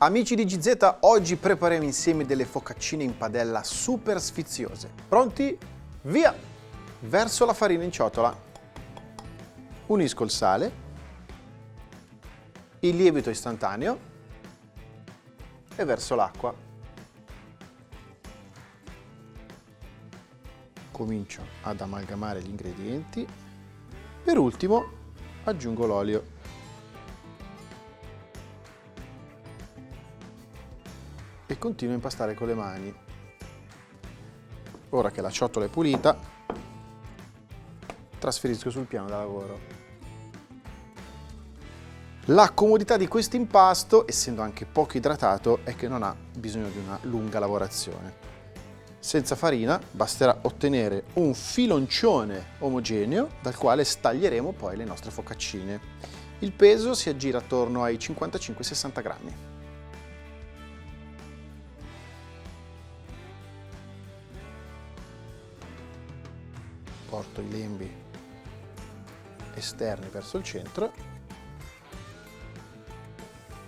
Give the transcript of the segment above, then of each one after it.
Amici di GZ, oggi prepariamo insieme delle focaccine in padella super sfiziose. Pronti? Via! Verso la farina in ciotola. Unisco il sale, il lievito istantaneo e verso l'acqua. Comincio ad amalgamare gli ingredienti. Per ultimo aggiungo l'olio. E continuo a impastare con le mani. Ora che la ciotola è pulita, trasferisco sul piano da lavoro. La comodità di questo impasto, essendo anche poco idratato, è che non ha bisogno di una lunga lavorazione. Senza farina basterà ottenere un filoncione omogeneo dal quale staglieremo poi le nostre focaccine. Il peso si aggira attorno ai 55-60 grammi. Porto i lembi esterni verso il centro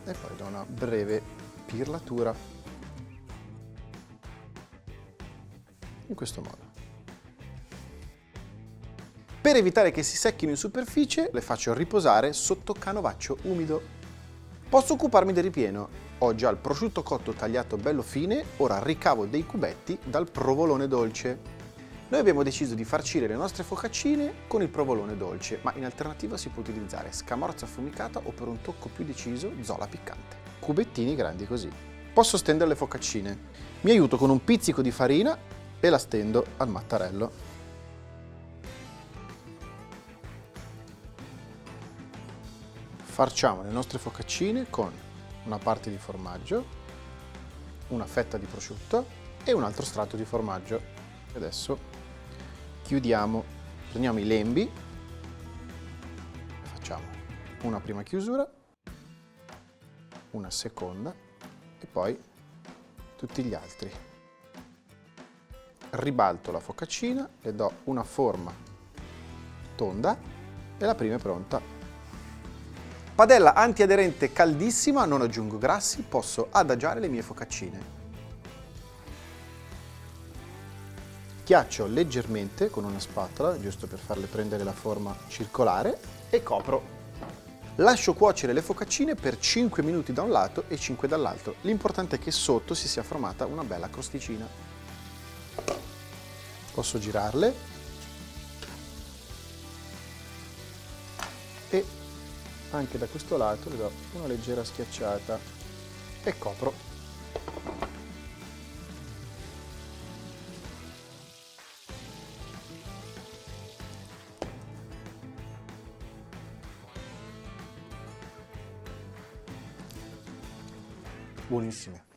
e poi do una breve pirlatura in questo modo. Per evitare che si secchino in superficie, le faccio riposare sotto canovaccio umido. Posso occuparmi del ripieno. Ho già il prosciutto cotto tagliato bello fine, ora ricavo dei cubetti dal provolone dolce. Noi abbiamo deciso di farcire le nostre focaccine con il provolone dolce, ma in alternativa si può utilizzare scamorza affumicata o per un tocco più deciso zola piccante. Cubettini grandi così. Posso stendere le focaccine. Mi aiuto con un pizzico di farina e la stendo al mattarello. Farciamo le nostre focaccine con una parte di formaggio, una fetta di prosciutto e un altro strato di formaggio. Adesso chiudiamo, prendiamo i lembi, facciamo una prima chiusura, una seconda e poi tutti gli altri. Ribalto la focaccina, le do una forma tonda e la prima è pronta. Padella antiaderente caldissima, non aggiungo grassi, posso adagiare le mie focaccine. Schiaccio leggermente con una spatola, giusto per farle prendere la forma circolare, e copro. Lascio cuocere le focaccine per 5 minuti da un lato e 5 dall'altro. L'importante è che sotto si sia formata una bella crosticina. Posso girarle e anche da questo lato le do una leggera schiacciata e copro. Buonissime.